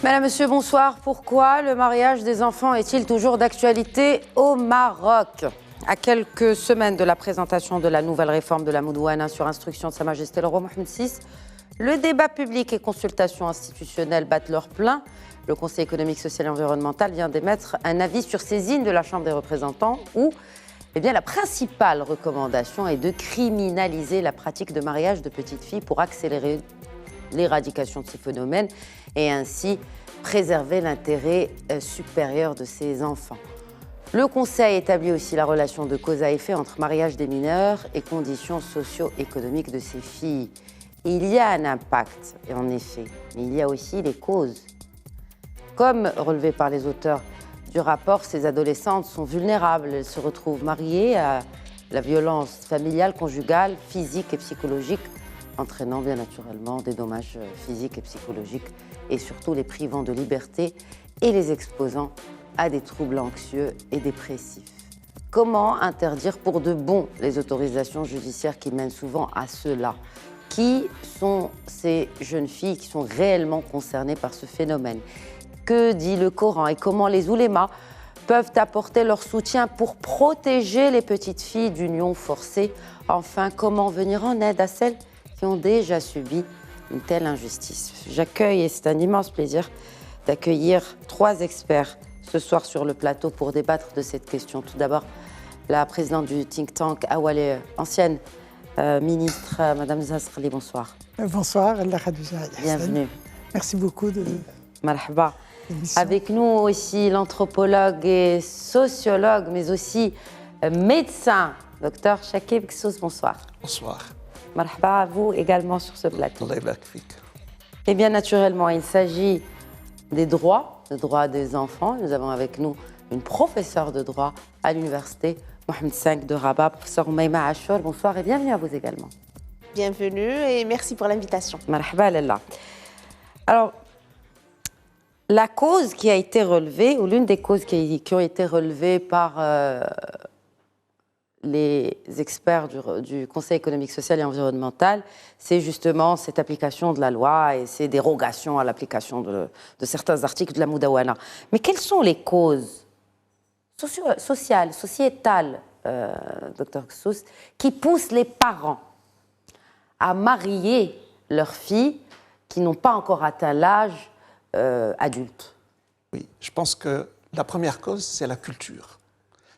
Madame, Monsieur, bonsoir. Pourquoi le mariage des enfants est-il toujours d'actualité au Maroc? À quelques semaines de la présentation de la nouvelle réforme de la Moudouana sur instruction de Sa Majesté le roi Mohamed VI, le débat public et consultations institutionnelles battent leur plein. Le Conseil économique, social et environnemental vient d'émettre un avis sur saisine de la Chambre des représentants où la principale recommandation est de criminaliser la pratique de mariage de petites filles pour accélérer l'éradication de ces phénomènes et ainsi préserver l'intérêt supérieur de ces enfants. Le Conseil établit aussi la relation de cause à effet entre mariage des mineurs et conditions socio-économiques de ces filles. Il y a un impact, et en effet, mais il y a aussi les causes. Comme relevé par les auteurs du rapport, ces adolescentes sont vulnérables. Elles se retrouvent mariées à la violence familiale, conjugale, physique et psychologique, entraînant bien naturellement des dommages physiques et psychologiques et surtout les privant de liberté et les exposant à des troubles anxieux et dépressifs. Comment interdire pour de bon les autorisations judiciaires qui mènent souvent à cela? Qui sont ces jeunes filles qui sont réellement concernées par ce phénomène? Que dit le Coran et comment les oulémas peuvent apporter leur soutien pour protéger les petites filles d'unions forcées? Enfin, comment venir en aide à celles qui ont déjà subi une telle injustice? J'accueille, et c'est un immense plaisir, d'accueillir 3 experts ce soir sur le plateau pour débattre de cette question. Tout d'abord, la présidente du think tank Awalé, ancienne ministre, Madame Zasrali, bonsoir. Bonsoir, Allah Khadija. Bienvenue. Merci beaucoup de... Marhaba. Avec nous aussi l'anthropologue et sociologue, mais aussi médecin, docteur Chakib Ksous, bonsoir. Bonsoir. Marhaba à vous également sur ce plateau. Allah yabarak fik. Et bien naturellement, il s'agit des droits, le droit des enfants. Nous avons avec nous une professeure de droit à l'université Mohamed V de Rabat, professeure Oumaima Achour. Bonsoir et bienvenue à vous également. Bienvenue et merci pour l'invitation. Marhaba lillah. Alors, la cause qui a été relevée, ou l'une des causes qui ont été relevées par les experts du Conseil économique, social et environnemental, c'est justement cette application de la loi et ces dérogations à l'application de certains articles de la Moudouana. Mais quelles sont les causes sociales, sociétales, docteur Ksous, qui poussent les parents à marier leurs filles qui n'ont pas encore atteint l'âge adulte? Oui, je pense que la première cause, c'est la culture.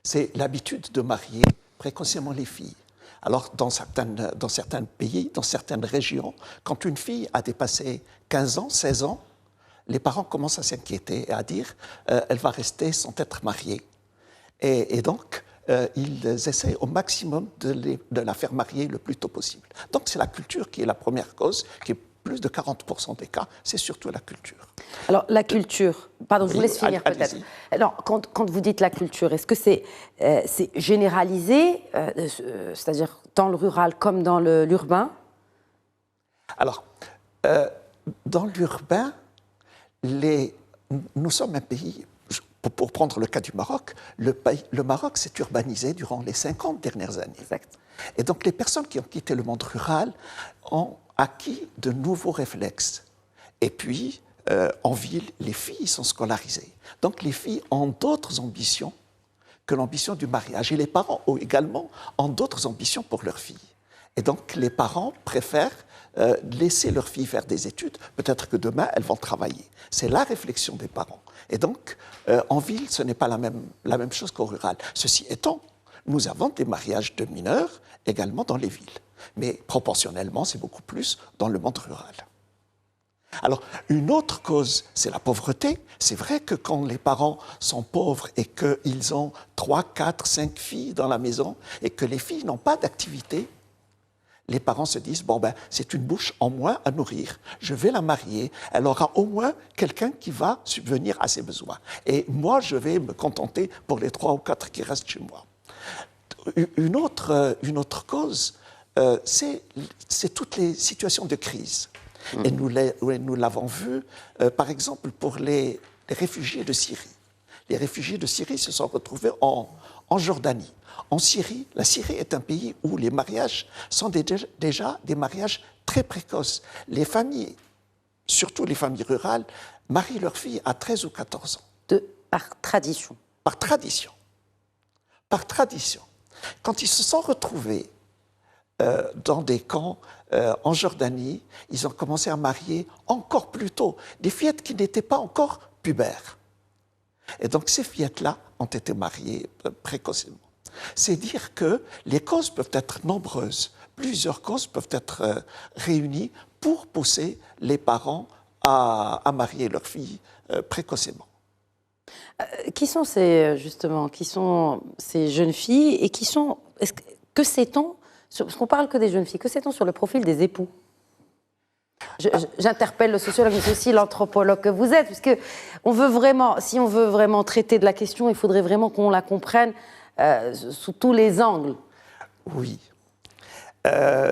C'est l'habitude de marier précocement les filles. Alors, dans certains pays, dans certaines régions, quand une fille a dépassé 15 ans, 16 ans, les parents commencent à s'inquiéter et à dire elle va rester sans être mariée. Et donc, ils essaient au maximum de la faire marier le plus tôt possible. Donc, c'est la culture qui est la première cause, qui est plus de 40% des cas, c'est surtout la culture. Alors, la culture, pardon, je vous laisse finir peut-être. Alors, quand vous dites la culture, est-ce que c'est généralisé, c'est-à-dire dans le rural comme dans l'urbain? Alors, dans l'urbain, nous sommes un pays, pour prendre le cas du Maroc, le Maroc s'est urbanisé durant les 50 dernières années. Exact. Et donc, les personnes qui ont quitté le monde rural ont acquis de nouveaux réflexes. Et puis, en ville, les filles sont scolarisées. Donc, les filles ont d'autres ambitions que l'ambition du mariage. Et les parents ont également d'autres ambitions pour leurs filles. Et donc, les parents préfèrent laisser leurs filles faire des études. Peut-être que demain, elles vont travailler. C'est la réflexion des parents. Et donc, en ville, ce n'est pas la même chose qu'au rural. Ceci étant, nous avons des mariages de mineurs également dans les villes. Mais proportionnellement, c'est beaucoup plus dans le monde rural. Alors, une autre cause, c'est la pauvreté. C'est vrai que quand les parents sont pauvres et qu'ils ont 3, 4, 5 filles dans la maison et que les filles n'ont pas d'activité, les parents se disent, bon ben, c'est une bouche en moins à nourrir. Je vais la marier. Elle aura au moins quelqu'un qui va subvenir à ses besoins. Et moi, je vais me contenter pour les 3 ou 4 qui restent chez moi. Une autre cause, c'est toutes les situations de crise. Et nous l'avons vu, par exemple, pour les réfugiés de Syrie. Les réfugiés de Syrie se sont retrouvés en Jordanie. En Syrie, la Syrie est un pays où les mariages sont déjà des mariages très précoces. Les familles surtout les familles rurales, marient leurs filles à 13 ou 14 ans. Par tradition. Par tradition. Par tradition. Quand ils se sont retrouvés dans des camps en Jordanie, ils ont commencé à marier encore plus tôt des fillettes qui n'étaient pas encore pubères. Et donc ces fillettes-là ont été mariées précocement. C'est dire que les causes peuvent être nombreuses. Plusieurs causes peuvent être réunies pour pousser les parents à marier leurs filles précocement. Qui sont ces jeunes filles et que sait-on, parce qu'on parle que des jeunes filles, que sait-on sur le profil des époux? J'interpelle le sociologue, mais aussi l'anthropologue que vous êtes, puisque si on veut vraiment traiter de la question, il faudrait vraiment qu'on la comprenne sous tous les angles. Oui.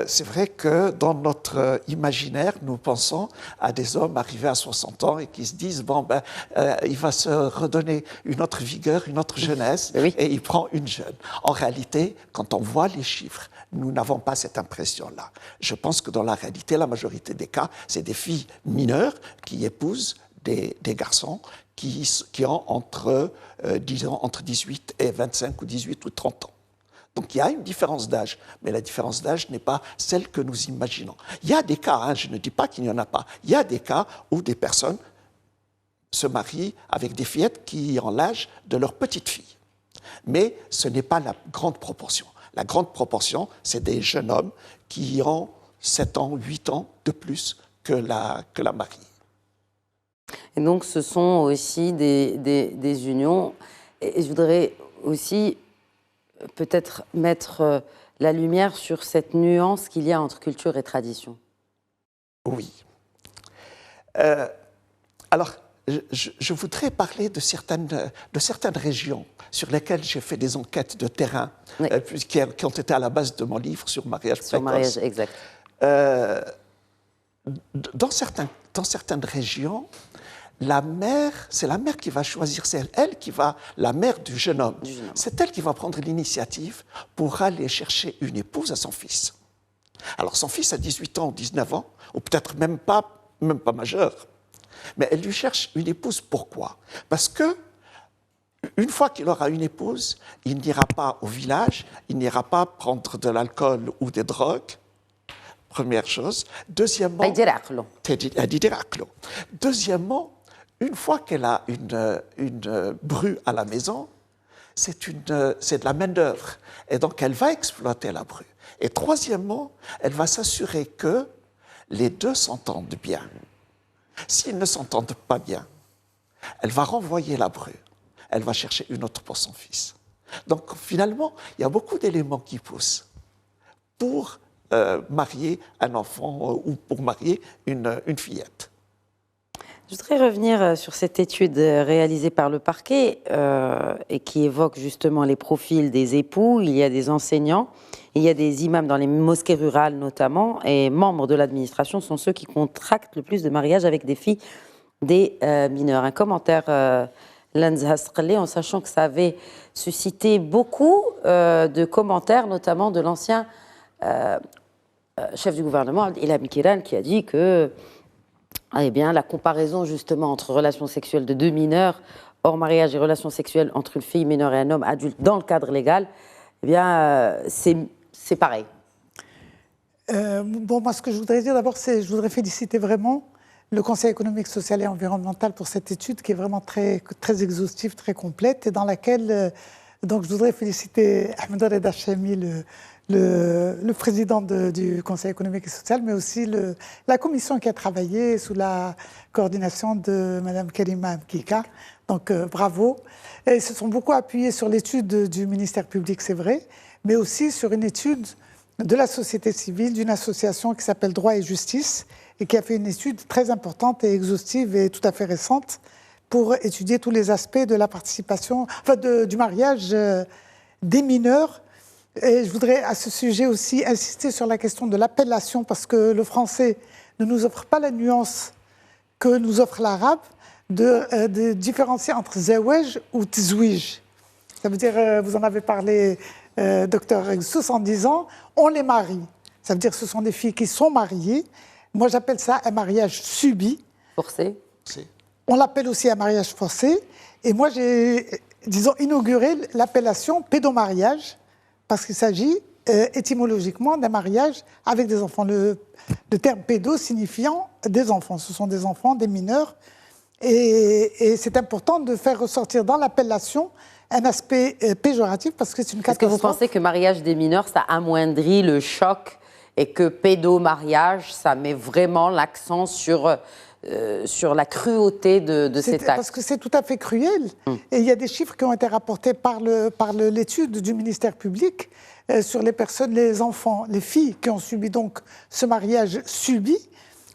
C'est vrai que dans notre imaginaire, nous pensons à des hommes arrivés à 60 ans et qui se disent bon, il va se redonner une autre vigueur, une autre jeunesse, oui. Et il prend une jeune. En réalité, quand on voit les chiffres, nous n'avons pas cette impression-là. Je pense que dans la réalité, la majorité des cas, c'est des filles mineures qui épousent des garçons qui ont entre 18 et 25 ou 18 ou 30 ans. Donc il y a une différence d'âge, mais la différence d'âge n'est pas celle que nous imaginons. Il y a des cas, je ne dis pas qu'il n'y en a pas, il y a des cas où des personnes se marient avec des fillettes qui ont l'âge de leur petite fille. Mais ce n'est pas la grande proportion. La grande proportion, c'est des jeunes hommes qui ont 7 ans, 8 ans de plus que la mariée. Et donc ce sont aussi des unions. Et je voudrais aussi peut-être mettre la lumière sur cette nuance qu'il y a entre culture et tradition. Oui. Alors, je voudrais parler de certaines régions sur lesquelles j'ai fait des enquêtes de terrain, oui. Qui ont été à la base de mon livre sur mariage précoce. Sur mariage, exact. Dans certaines régions, c'est la mère qui va choisir, c'est elle qui va, la mère du jeune homme. C'est elle qui va prendre l'initiative pour aller chercher une épouse à son fils. Alors son fils a 18 ans ou 19 ans, ou peut-être même pas majeur, mais elle lui cherche une épouse. Pourquoi? Parce que une fois qu'il aura une épouse, il n'ira pas au village, il n'ira pas prendre de l'alcool ou des drogues. Première chose. Deuxièmement, Deuxièmement, une fois qu'elle a une bru à la maison, c'est de la main-d'œuvre. Et donc, elle va exploiter la bru. Et troisièmement, elle va s'assurer que les deux s'entendent bien. S'ils ne s'entendent pas bien, elle va renvoyer la bru. Elle va chercher une autre pour son fils. Donc, finalement, il y a beaucoup d'éléments qui poussent pour marier un enfant ou pour marier une fillette. Je voudrais revenir sur cette étude réalisée par le parquet et qui évoque justement les profils des époux. Il y a des enseignants, il y a des imams dans les mosquées rurales notamment, et membres de l'administration sont ceux qui contractent le plus de mariages avec des filles des mineurs. Un commentaire, Lanza Sqalli, en sachant que ça avait suscité beaucoup de commentaires, notamment de l'ancien chef du gouvernement, Ilham Kiran, qui a dit que la comparaison justement entre relations sexuelles de deux mineurs hors mariage et relations sexuelles entre une fille mineure et un homme adulte dans le cadre légal, c'est pareil. Moi, ce que je voudrais dire d'abord, c'est je voudrais féliciter vraiment le Conseil économique, social et environnemental pour cette étude qui est vraiment très, très exhaustive, très complète et dans laquelle, donc je voudrais féliciter Ahmed Reda Chami, le président du Conseil économique et social, mais aussi la commission qui a travaillé sous la coordination de Mme Karima Mkika. Donc bravo. Et ils se sont beaucoup appuyés sur l'étude du ministère public, c'est vrai, mais aussi sur une étude de la société civile, d'une association qui s'appelle Droit et Justice, et qui a fait une étude très importante et exhaustive et tout à fait récente pour étudier tous les aspects de la participation, du mariage des mineurs. Et je voudrais à ce sujet aussi insister sur la question de l'appellation, parce que le français ne nous offre pas la nuance que nous offre l'arabe de différencier entre zawej ou tizouij. Ça veut dire, vous en avez parlé, docteur Regsus, en disant on les marie. Ça veut dire que ce sont des filles qui sont mariées. Moi, j'appelle ça un mariage subi. Forcé. On l'appelle aussi un mariage forcé. Et moi, j'ai, disons, inauguré l'appellation pédomariage, parce qu'il s'agit étymologiquement d'un mariage avec des enfants. Le terme pédo signifiant des enfants. Ce sont des enfants, des mineurs. Et c'est important de faire ressortir dans l'appellation un aspect péjoratif, parce que c'est une catastrophe. Est-ce que vous pensez que mariage des mineurs, ça amoindrit le choc et que pédomariage, ça met vraiment l'accent sur la cruauté de cet acte? Parce que c'est tout à fait cruel. Et il y a des chiffres qui ont été rapportés par l'étude du ministère public sur les personnes, les enfants, les filles qui ont subi donc ce mariage subi.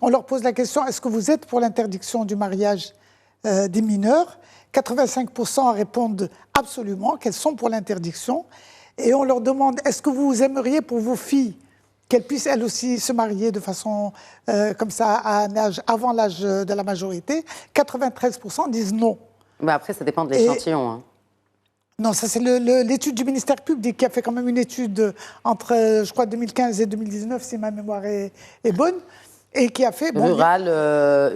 On leur pose la question, est-ce que vous êtes pour l'interdiction du mariage des mineurs? 85% répondent absolument, qu'elles sont pour l'interdiction. Et on leur demande, est-ce que vous aimeriez pour vos filles qu'elles puissent elles aussi se marier de façon comme ça à un âge, avant l'âge de la majorité? 93% disent non. Mais après, ça dépend de l'échantillon. Hein. Non, ça c'est l'étude du ministère public qui a fait quand même une étude entre, je crois, 2015 et 2019, si ma mémoire est bonne. Et qui a fait... Rural,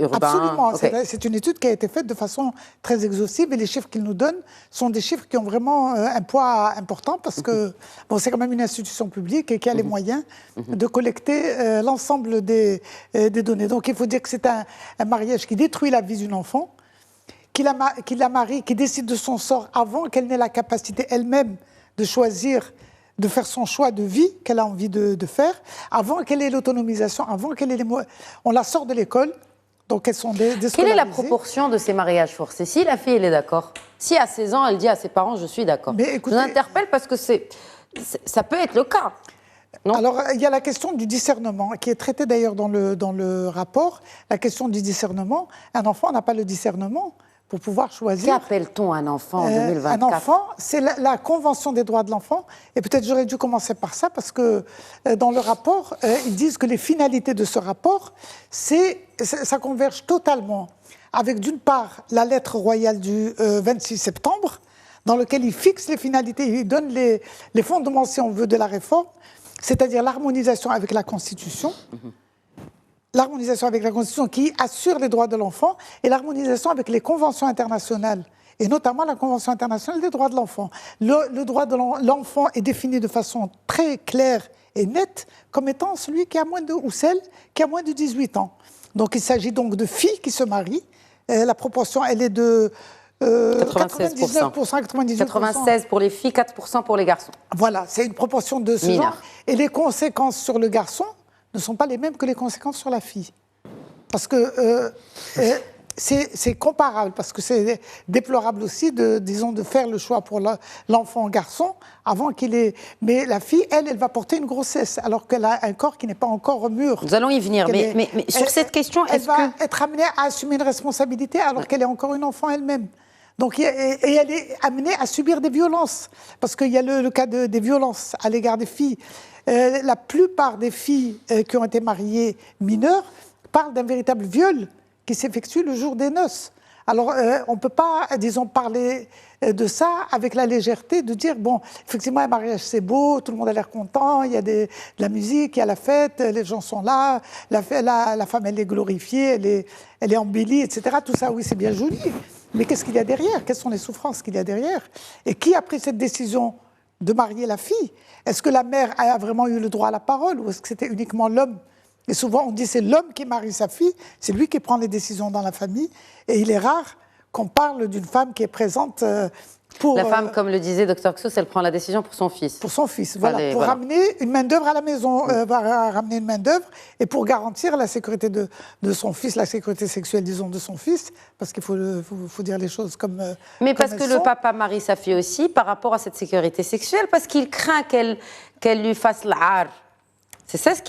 urbain... Absolument. Okay. C'est une étude qui a été faite de façon très exhaustive et les chiffres qu'ils nous donnent sont des chiffres qui ont vraiment un poids important parce que c'est quand même une institution publique et qui a les moyens de collecter l'ensemble des données. Donc il faut dire que c'est un mariage qui détruit la vie d'une enfant, qui la marie, qui décide de son sort avant qu'elle n'ait la capacité elle-même de choisir, de faire son choix de vie qu'elle a envie de faire, avant qu'elle ait l'autonomisation, avant qu'elle ait les moyens. On la sort de l'école, donc elles sont déscolarisées. Quelle est la proportion de ces mariages forcés? Si la fille, elle est d'accord, si à 16 ans, elle dit à ses parents, je suis d'accord. Je vous interpelle parce que ça peut être le cas. Non? Alors, il y a la question du discernement, qui est traitée d'ailleurs dans le rapport. La question du discernement, un enfant n'a pas le discernement pour pouvoir choisir. Qu'appelle-t-on un enfant en 2024? Un enfant, c'est la Convention des droits de l'enfant. Et peut-être j'aurais dû commencer par ça, parce que dans le rapport, ils disent que les finalités de ce rapport, ça converge totalement avec, d'une part, la lettre royale du 26 septembre, dans lequel ils fixent les finalités, ils donnent les fondements, si on veut, de la réforme, c'est-à-dire l'harmonisation avec la Constitution. L'harmonisation avec la Constitution qui assure les droits de l'enfant et l'harmonisation avec les conventions internationales, et notamment la Convention internationale des droits de l'enfant. Le droit de l'enfant est défini de façon très claire et nette comme étant celui qui a moins ou celle qui a moins de 18 ans. Donc il s'agit donc de filles qui se marient. La proportion, elle est de 99%, 98%. 96% pour les filles, 4% pour les garçons. Voilà, c'est une proportion de ce genre. Et les conséquences sur le garçon ne sont pas les mêmes que les conséquences sur la fille. Parce que c'est comparable, parce que c'est déplorable aussi de faire le choix pour l'enfant garçon avant qu'il ait... Mais la fille, elle va porter une grossesse, alors qu'elle a un corps qui n'est pas encore mûr. Nous allons y venir, mais sur cette question, elle va être amenée à assumer une responsabilité alors qu'elle est encore une enfant elle-même. Donc, et elle est amenée à subir des violences, parce qu'il y a le cas des violences à l'égard des filles. La plupart des filles qui ont été mariées mineures parlent d'un véritable viol qui s'effectue le jour des noces. Alors, on ne peut pas, disons, parler de ça avec la légèreté de dire, bon, effectivement, un mariage, c'est beau, tout le monde a l'air content, il y a de la musique, il y a la fête, les gens sont là, la femme, elle est glorifiée, elle est embellie, etc. Tout ça, oui, c'est bien joli. Mais qu'est-ce qu'il y a derrière? Quelles sont les souffrances qu'il y a derrière? Et qui a pris cette décision de marier la fille? Est-ce que la mère a vraiment eu le droit à la parole ou est-ce que c'était uniquement l'homme? Et souvent, on dit c'est l'homme qui marie sa fille, c'est lui qui prend les décisions dans la famille. Et il est rare qu'on parle d'une femme qui est présente pour... La femme, comme le disait Dr Xous, elle prend la décision pour son fils. Pour son fils, voilà. Pour ramener une main-d'œuvre à la maison, ramener une main-d'œuvre et pour garantir la sécurité de son fils, la sécurité sexuelle, disons, de son fils, parce qu'il faut dire les choses comme. Mais parce que le papa marie sa fille aussi par rapport à cette sécurité sexuelle, parce qu'il craint qu'elle lui fasse l'art. C'est ça ce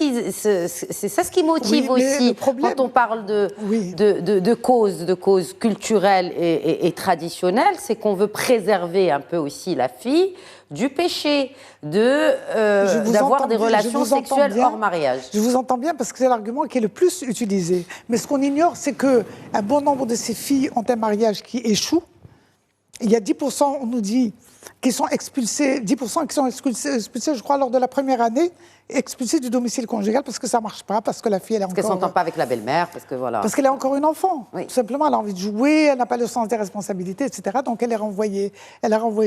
qui motive aussi quand on parle de causes culturelles et traditionnelles, c'est qu'on veut préserver un peu aussi la fille du péché, d'avoir des relations sexuelles hors mariage. Je vous entends bien parce que c'est l'argument qui est le plus utilisé. Mais ce qu'on ignore, c'est qu'un bon nombre de ces filles ont un mariage qui échoue. il y a 10%, on nous dit, qui sont expulsés, 10% qui sont expulsés, je crois, lors de la première année, expulsés du domicile conjugal parce que ça ne marche pas, parce que la fille, elle est Parce qu'elle ne encore... s'entend pas avec la belle-mère, parce que voilà. Parce qu'elle est encore une enfant. Oui. Tout simplement, elle a envie de jouer, elle n'a pas le sens des responsabilités, etc. Donc, elle est renvoyée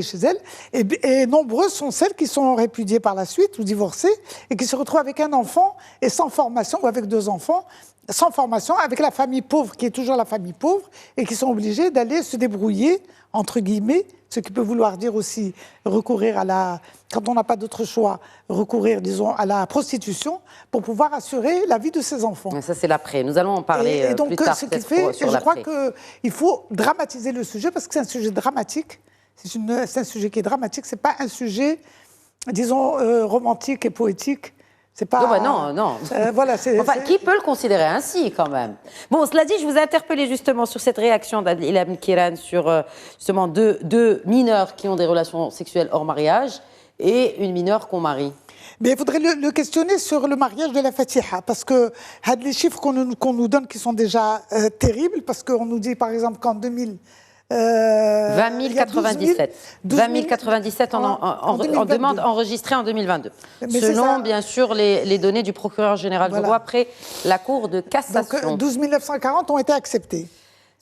chez elle. Et nombreuses sont celles qui sont répudiées par la suite ou divorcées et qui se retrouvent avec un enfant et sans formation, ou avec 2 enfants, sans formation, avec la famille pauvre, qui est toujours la famille pauvre, et qui sont obligées d'aller se débrouiller, entre guillemets, ce qui peut vouloir dire aussi recourir quand on n'a pas d'autre choix, recourir, disons, à la prostitution pour pouvoir assurer la vie de ses enfants. Mais ça, c'est l'après. Nous allons en parler et donc, plus tard, ce qui peut-être, fait, sur je crois l'après. qu'il faut dramatiser le sujet parce que c'est un sujet dramatique. C'est un sujet qui est dramatique. C'est pas un sujet, disons, romantique et poétique. C'est pas. Non. Voilà. Enfin, qui peut le considérer ainsi, quand même? Bon, cela dit, je vous ai interpellé justement sur cette réaction d'Ilham Kiran sur justement deux mineurs qui ont des relations sexuelles hors mariage et une mineure qu'on marie. Mais il faudrait le questionner sur le mariage de la Fatiha, parce que les chiffres qu'on nous donne qui sont déjà terribles, parce qu'on nous dit par exemple qu'en 2000... 20 097. 20 097 en demande enregistrée en 2022. Mais selon, bien sûr, les données du procureur général du roi après la Cour de cassation. Donc 12 940 ont été acceptés.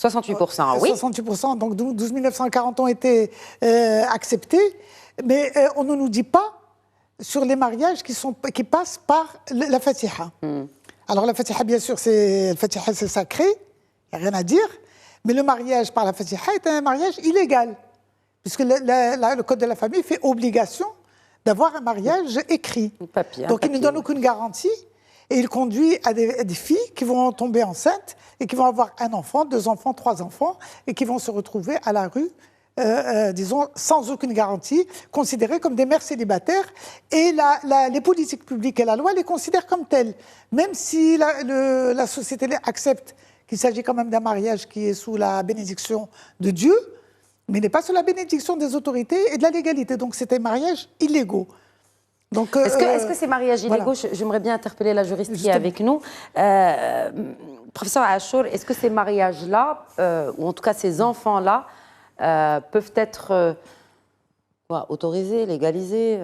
68%, oui. 68%, donc 12 940 ont été acceptés, mais on ne nous dit pas sur les mariages qui passent par la Fatiha. Alors la Fatiha, bien sûr, c'est sacré, il n'y a rien à dire. Mais le mariage par la Fatiha est un mariage illégal, puisque le Code de la famille fait obligation d'avoir un mariage écrit. Donc il ne donne aucune garantie et il conduit à des filles qui vont tomber enceintes et qui vont avoir 1 enfant, 2 enfants, 3 enfants et qui vont se retrouver à la rue, disons, sans aucune garantie, considérées comme des mères célibataires. Et les politiques publiques et la loi les considèrent comme telles, même si la société accepte qu'il s'agit quand même d'un mariage qui est sous la bénédiction de Dieu, mais n'est pas sous la bénédiction des autorités et de la légalité. Donc c'est un mariage illégaux. Est-ce que ces mariages illégaux, voilà. J'aimerais bien interpeller la juriste qui est avec nous. Professeur Achour, est-ce que ces mariages-là, ou en tout cas ces enfants-là, peuvent être autorisés, légalisés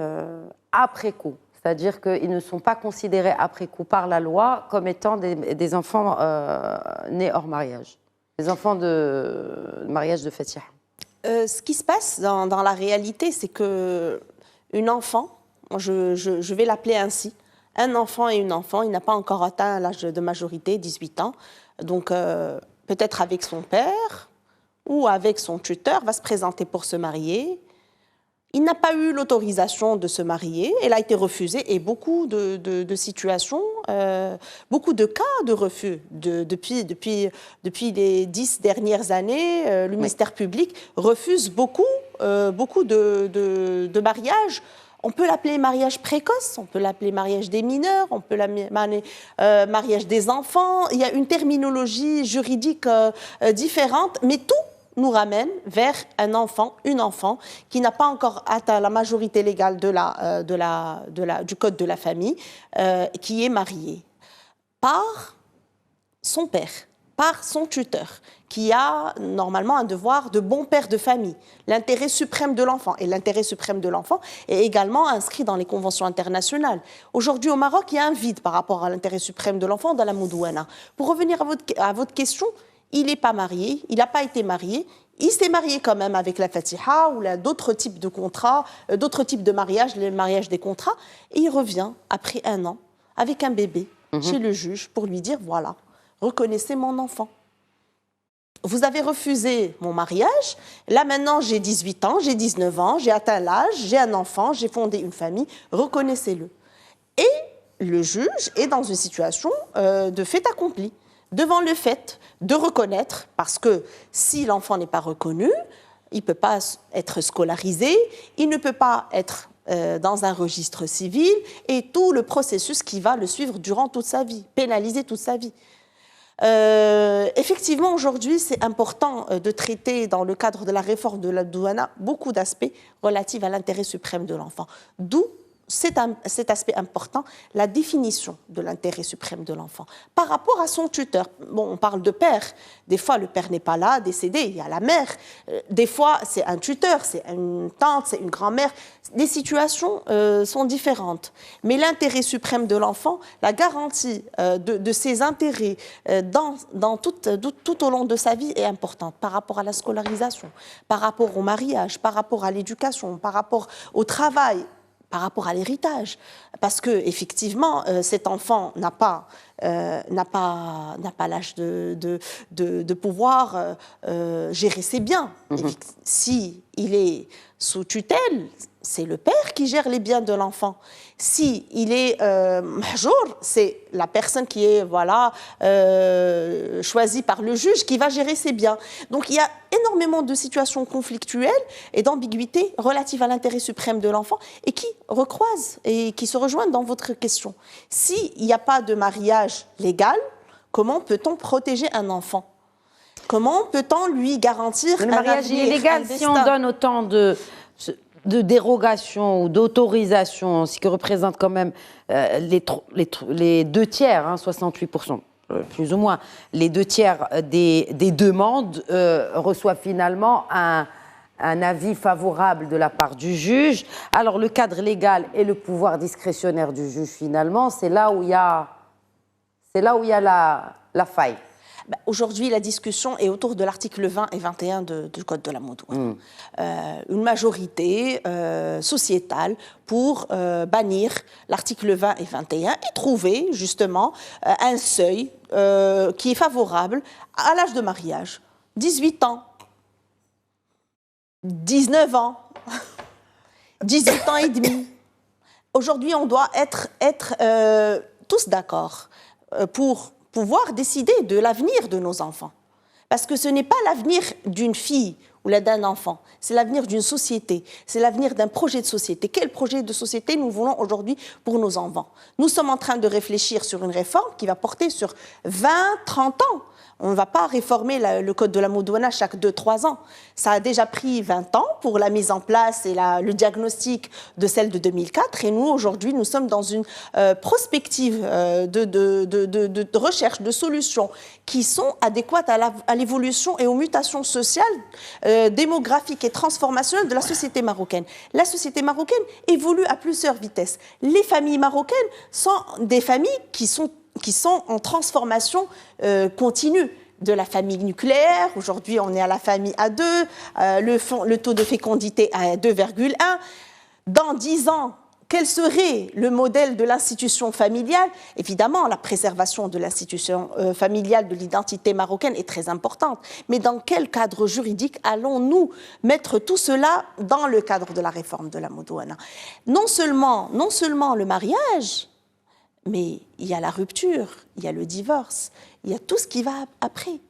après coup? C'est-à-dire qu'ils ne sont pas considérés après coup par la loi comme étant des enfants nés hors mariage, des enfants de mariage de Fatiha. Ce qui se passe dans la réalité, c'est qu'une enfant, je vais l'appeler ainsi, un enfant et une enfant, il n'a pas encore atteint l'âge de majorité, 18 ans, donc peut-être avec son père ou avec son tuteur, va se présenter pour se marier. Il n'a pas eu l'autorisation de se marier, elle a été refusée et beaucoup de situations, beaucoup de cas de refus. Depuis les 10 dernières années, le ministère public refuse beaucoup de mariages. On peut l'appeler mariage précoce, on peut l'appeler mariage des mineurs, on peut l'appeler mariage des enfants. Il y a une terminologie juridique différente, mais tout nous ramène vers un enfant, une enfant qui n'a pas encore atteint la majorité légale du code de la famille, qui est marié par son père, par son tuteur, qui a normalement un devoir de bon père de famille, l'intérêt suprême de l'enfant. Et l'intérêt suprême de l'enfant est également inscrit dans les conventions internationales. Aujourd'hui, au Maroc, il y a un vide par rapport à l'intérêt suprême de l'enfant dans la Moudouana. Pour revenir à votre question, il n'est pas marié, il n'a pas été marié, il s'est marié quand même avec la Fatiha ou d'autres types de contrats, d'autres types de mariages, les mariages des contrats, et il revient après 1 an avec un bébé chez le juge pour lui dire, voilà, reconnaissez mon enfant. Vous avez refusé mon mariage, là maintenant j'ai 18 ans, j'ai 19 ans, j'ai atteint l'âge, j'ai un enfant, j'ai fondé une famille, reconnaissez-le. Et le juge est dans une situation de fait accompli, devant le fait de reconnaître, parce que si l'enfant n'est pas reconnu, il ne peut pas être scolarisé, il ne peut pas être dans un registre civil, et tout le processus qui va le suivre durant toute sa vie, pénaliser toute sa vie. Effectivement, aujourd'hui, c'est important de traiter, dans le cadre de la réforme de la douana, beaucoup d'aspects relatifs à l'intérêt suprême de l'enfant. D'où cet aspect important, la définition de l'intérêt suprême de l'enfant par rapport à son tuteur. Bon, on parle de père. Des fois, le père n'est pas là, décédé. Il y a la mère. Des fois, c'est un tuteur, c'est une tante, c'est une grand-mère. Les situations sont différentes. Mais l'intérêt suprême de l'enfant, la garantie de ses intérêts tout au long de sa vie est importante par rapport à la scolarisation, par rapport au mariage, par rapport à l'éducation, par rapport au travail, par rapport à l'héritage, parce que effectivement, cet enfant n'a pas l'âge de pouvoir gérer ses biens. Si il est sous tutelle, c'est le père qui gère les biens de l'enfant. Si il est mahjour, c'est la personne qui est choisie par le juge qui va gérer ses biens. Donc il y a énormément de situations conflictuelles et d'ambiguïtés relatives à l'intérêt suprême de l'enfant et qui recroisent et qui se rejoignent dans votre question. S'il n'y a pas de mariage légal, comment peut-on protéger un enfant ? Comment peut-on lui garantir un mariage avenir, illégal, si on donne autant de dérogation ou d'autorisation, ce qui représente quand même les 2 tiers, 68%, plus ou moins, les 2 tiers des demandes reçoivent finalement un avis favorable de la part du juge. Alors le cadre légal et le pouvoir discrétionnaire du juge, finalement, c'est là où il y a la faille. Aujourd'hui, la discussion est autour de l'article 20 et 21 du Code de la Moudouana. Une majorité sociétale pour bannir l'article 20 et 21 et trouver justement un seuil qui est favorable à l'âge de mariage. 18 ans, 19 ans, 18 ans et demi. Aujourd'hui, on doit être tous d'accord pour pouvoir décider de l'avenir de nos enfants. Parce que ce n'est pas l'avenir d'une fille ou d'un enfant, c'est l'avenir d'une société, c'est l'avenir d'un projet de société. Quel projet de société nous voulons aujourd'hui pour nos enfants ? Nous sommes en train de réfléchir sur une réforme qui va porter sur 20, 30 ans. On ne va pas réformer le Code de la Moudouana chaque 2-3 ans. Ça a déjà pris 20 ans pour la mise en place et le diagnostic de celle de 2004. Et nous, aujourd'hui, nous sommes dans une prospective de recherche de solutions qui sont adéquates à l'évolution et aux mutations sociales, démographiques et transformationnelles de la société marocaine. La société marocaine évolue à plusieurs vitesses. Les familles marocaines sont des familles qui sont en transformation continue. De la famille nucléaire, aujourd'hui on est à la famille à 2, le taux de fécondité à 2,1. Dans 10 ans, quel serait le modèle de l'institution familiale ? Évidemment, la préservation de l'institution familiale, de l'identité marocaine est très importante. Mais dans quel cadre juridique allons-nous mettre tout cela dans le cadre de la réforme de la Moudouana ? Non seulement le mariage, mais il y a la rupture, il y a le divorce, il y a tout ce qui va après.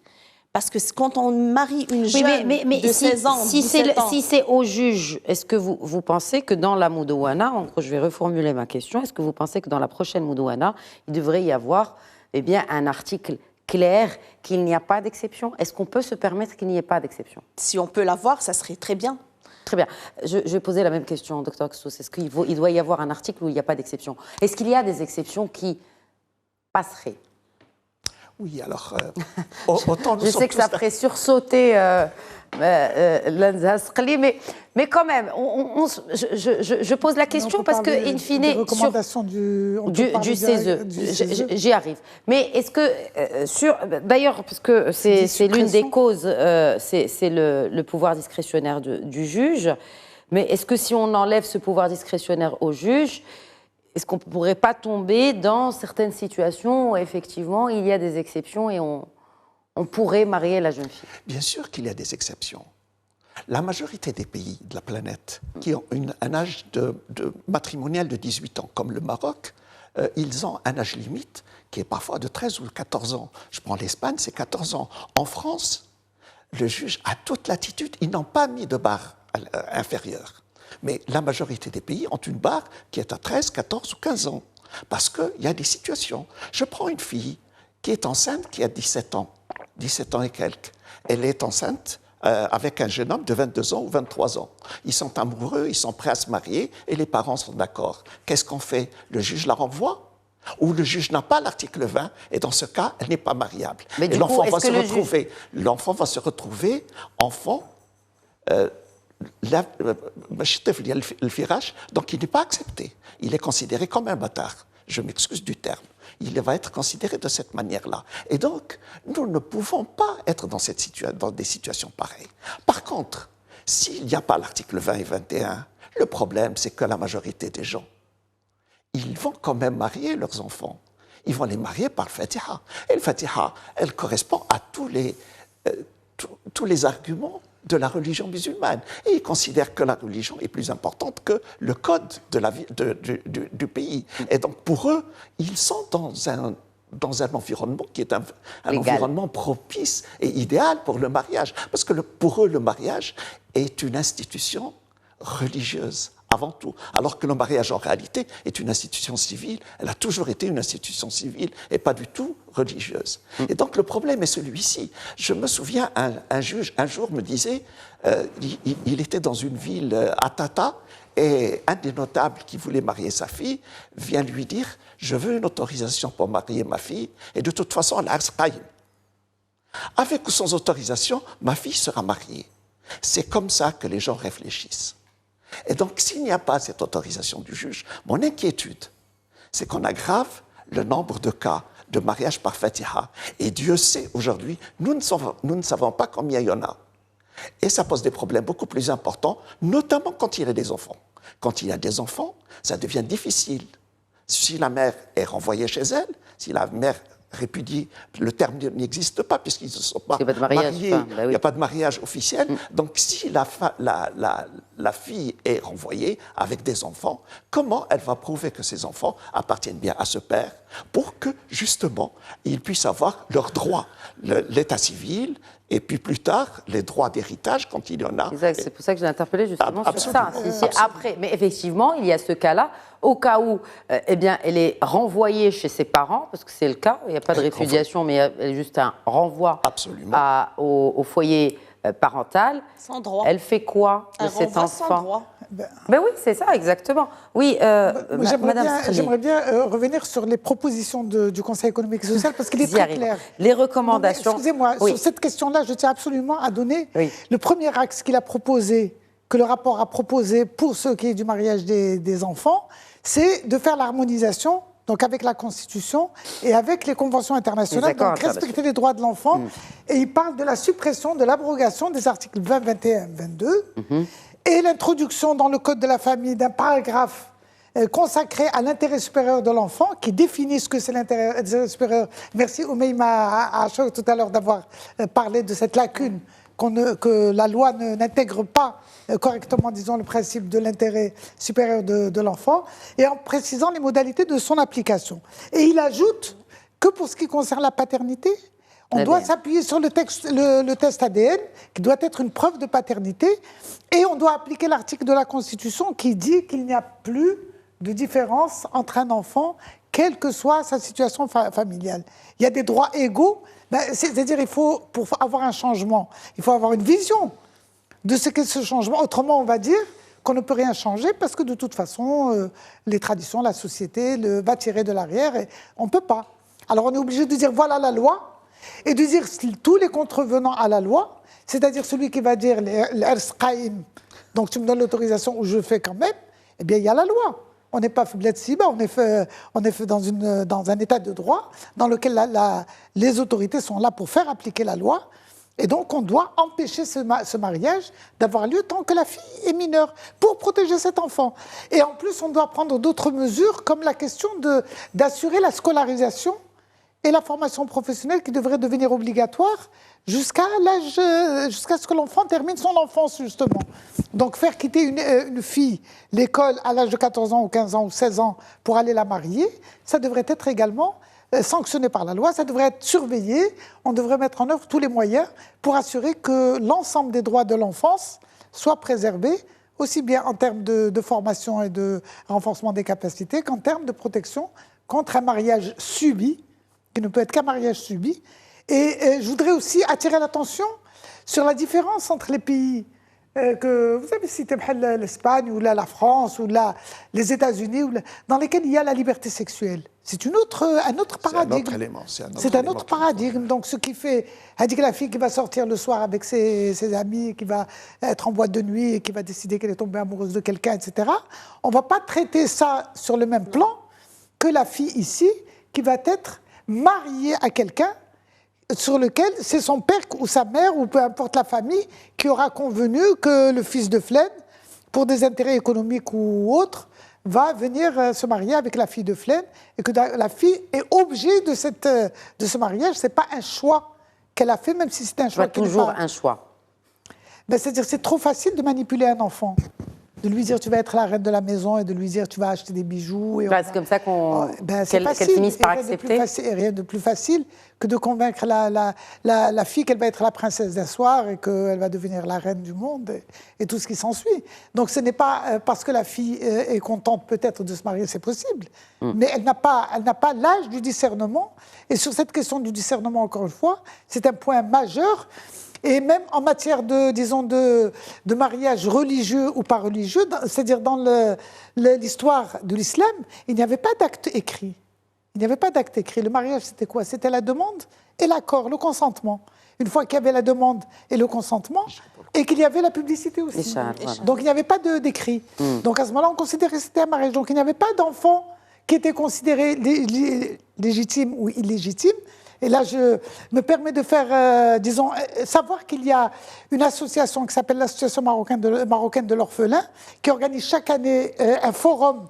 Parce que quand on marie une jeune de 16 ans, 17 ans... Si c'est au juge, est-ce que vous pensez que dans la Moudouana, je vais reformuler ma question, est-ce que vous pensez que dans la prochaine Moudouana, il devrait y avoir un article clair qu'il n'y a pas d'exception ? Est-ce qu'on peut se permettre qu'il n'y ait pas d'exception ? Si on peut l'avoir, ça serait très bien. Très bien. Je vais poser la même question, Dr Ksos. Est-ce qu'il doit y avoir un article où il n'y a pas d'exception ? Est-ce qu'il y a des exceptions qui passeraient ? Oui, alors, autant nous je sais que ça ferait sursauter l'Anzasqli, mais quand même, je pose la question parce que, in fine, du CESE, j'y arrive. Mais est-ce que, d'ailleurs, parce que c'est l'une des causes, c'est le pouvoir discrétionnaire du juge, mais est-ce que si on enlève ce pouvoir discrétionnaire au juge, est-ce qu'on ne pourrait pas tomber dans certaines situations où, effectivement, il y a des exceptions et on pourrait marier la jeune fille ? Bien sûr qu'il y a des exceptions. La majorité des pays de la planète qui ont un âge matrimonial de 18 ans, comme le Maroc, ils ont un âge limite qui est parfois de 13 ou 14 ans. Je prends l'Espagne, c'est 14 ans. En France, le juge a toute latitude. Ils n'ont pas mis de barre inférieure. Mais la majorité des pays ont une barre qui est à 13, 14 ou 15 ans. Parce qu'il y a des situations. Je prends une fille qui est enceinte, qui a 17 ans et quelques. Elle est enceinte avec un jeune homme de 22 ans ou 23 ans. Ils sont amoureux, ils sont prêts à se marier et les parents sont d'accord. Qu'est-ce qu'on fait? Le juge la renvoie? Ou le juge n'a pas l'article 20 et dans ce cas, elle n'est pas mariable. Mais et l'enfant va se retrouver enfant le firage, donc il n'est pas accepté. Il est considéré comme un bâtard. Je m'excuse du terme. Il va être considéré de cette manière-là. Et donc, nous ne pouvons pas être dans des situations pareilles. Par contre, s'il n'y a pas l'article 20 et 21, le problème, c'est que la majorité des gens, ils vont quand même marier leurs enfants. Ils vont les marier par le Fatiha. Et le Fatiha, elle correspond à tous les arguments de la religion musulmane. Et ils considèrent que la religion est plus importante que le code du pays. Et donc, pour eux, ils sont dans un environnement qui est un environnement propice et idéal pour le mariage. Parce que pour eux, le mariage est une institution religieuse avant tout, alors que le mariage en réalité est une institution civile. Elle a toujours été une institution civile et pas du tout religieuse. Et donc le problème est celui-ci. Je me souviens, un juge un jour me disait, il était dans une ville à Tata, et un des notables qui voulait marier sa fille vient lui dire, je veux une autorisation pour marier ma fille, et de toute façon, l'ars qaïm. Avec ou sans autorisation, ma fille sera mariée. C'est comme ça que les gens réfléchissent. Et donc, s'il n'y a pas cette autorisation du juge, mon inquiétude, c'est qu'on aggrave le nombre de cas de mariage par Fatiha. Et Dieu sait, aujourd'hui, nous ne savons pas combien il y en a. Et ça pose des problèmes beaucoup plus importants, notamment quand il y a des enfants. Quand il y a des enfants, ça devient difficile. Si la mère est renvoyée chez elle, si la mère répudie, le terme n'existe pas puisqu'ils ne se sont pas mariés, il n'y a pas de mariage officiel. Donc si la fille est renvoyée avec des enfants, comment elle va prouver que ces enfants appartiennent bien à ce père pour que justement ils puissent avoir leurs droits, l'état civil et puis plus tard les droits d'héritage quand il y en a. Exact, c'est pour ça que j'ai interpellé justement sur ça. Absolument. Après, mais effectivement, il y a ce cas-là. Au cas où, eh bien, elle est renvoyée chez ses parents, parce que c'est le cas, il n'y a pas de répudiation, mais il y a juste un renvoi au foyer parental. Sans droit. Elle fait quoi de cet enfant? Sans droit. Ben oui, c'est ça, exactement. Oui, j'aimerais bien revenir sur les propositions du Conseil économique et social, parce qu'il est très clair. Les recommandations. Excusez-moi, sur cette question-là, je tiens absolument à donner le premier axe qu'il a proposé, que le rapport a proposé pour ce qui est du mariage des enfants, c'est de faire l'harmonisation, donc avec la Constitution et avec les conventions internationales, donc respecter les droits de l'enfant. Et il parle de la suppression, de l'abrogation des articles 20, 21, 22, et l'introduction dans le Code de la famille d'un paragraphe consacré à l'intérêt supérieur de l'enfant, qui définit ce que c'est l'intérêt supérieur. Merci Oumeima Achour tout à l'heure d'avoir parlé de cette lacune que la loi n'intègre pas correctement, disons, le principe de l'intérêt supérieur de l'enfant, et en précisant les modalités de son application. Et il ajoute que pour ce qui concerne la paternité, on doit s'appuyer sur le test ADN, qui doit être une preuve de paternité, et on doit appliquer l'article de la Constitution qui dit qu'il n'y a plus de différence entre un enfant, quelle que soit sa situation familiale. Il y a des droits égaux, c'est-à-dire pour avoir un changement, il faut avoir une vision de ce qu'est ce changement. Autrement, on va dire qu'on ne peut rien changer parce que de toute façon, les traditions, la société va tirer de l'arrière et on ne peut pas. Alors on est obligé de dire voilà la loi et de dire tous les contrevenants à la loi, c'est-à-dire celui qui va dire l'ers qaïm, donc tu me donnes l'autorisation ou je le fais quand même, eh bien il y a la loi. On n'est pas faiblette si bas, on est fait dans un état de droit dans lequel les autorités sont là pour faire appliquer la loi. Et donc, on doit empêcher ce mariage d'avoir lieu tant que la fille est mineure, pour protéger cet enfant. Et en plus, on doit prendre d'autres mesures, comme la question d'assurer la scolarisation et la formation professionnelle qui devrait devenir obligatoire jusqu'à ce que l'enfant termine son enfance, justement. Donc, faire quitter une fille l'école à l'âge de 14 ans ou 15 ans ou 16 ans pour aller la marier, ça devrait être également sanctionné par la loi, ça devrait être surveillé, on devrait mettre en œuvre tous les moyens pour assurer que l'ensemble des droits de l'enfance soient préservés, aussi bien en termes de formation et de renforcement des capacités qu'en termes de protection contre un mariage subi, qui ne peut être qu'un mariage subi. Et je voudrais aussi attirer l'attention sur la différence entre les pays que vous avez cité, l'Espagne ou la France ou les États-Unis, dans lesquels il y a la liberté sexuelle. C'est un autre paradigme. C'est un autre élément. C'est un autre paradigme. Donc, ce qui fait, elle dit que la fille qui va sortir le soir avec ses amis, qui va être en boîte de nuit et qui va décider qu'elle est tombée amoureuse de quelqu'un, etc. On ne va pas traiter ça sur le même plan que la fille ici qui va être mariée à quelqu'un sur lequel c'est son père ou sa mère ou peu importe la famille qui aura convenu que le fils de Flaine, pour des intérêts économiques ou autres, va venir se marier avec la fille de Flaine et que la fille est obligée de ce mariage. Ce n'est pas un choix qu'elle a fait, même si c'est un choix. Toujours un choix. Ben, c'est-à-dire c'est trop facile de manipuler un enfant. De lui dire tu vas être la reine de la maison et de lui dire tu vas acheter des bijoux. C'est comme ça qu'elle finisse par accepter. Rien de plus facile que de convaincre la fille qu'elle va être la princesse d'un soir et qu'elle va devenir la reine du monde et tout ce qui s'ensuit. Donc ce n'est pas parce que la fille est contente peut-être de se marier, c'est possible, mais elle n'a pas l'âge du discernement. Et sur cette question du discernement, encore une fois, c'est un point majeur. Et même en matière de mariage religieux ou pas religieux, c'est-à-dire dans l'histoire de l'islam, il n'y avait pas d'acte écrit. Il n'y avait pas d'acte écrit. Le mariage, c'était quoi? C'était la demande et l'accord, le consentement. Une fois qu'il y avait la demande et le consentement, et qu'il y avait la publicité aussi. Voilà. Donc il n'y avait pas d'écrit. Donc à ce moment-là, on considérait que c'était un mariage. Donc il n'y avait pas d'enfant qui était considéré légitime ou illégitime. Et là, je me permets de faire, savoir qu'il y a une association qui s'appelle l'Association marocaine de l'orphelin, qui organise chaque année un forum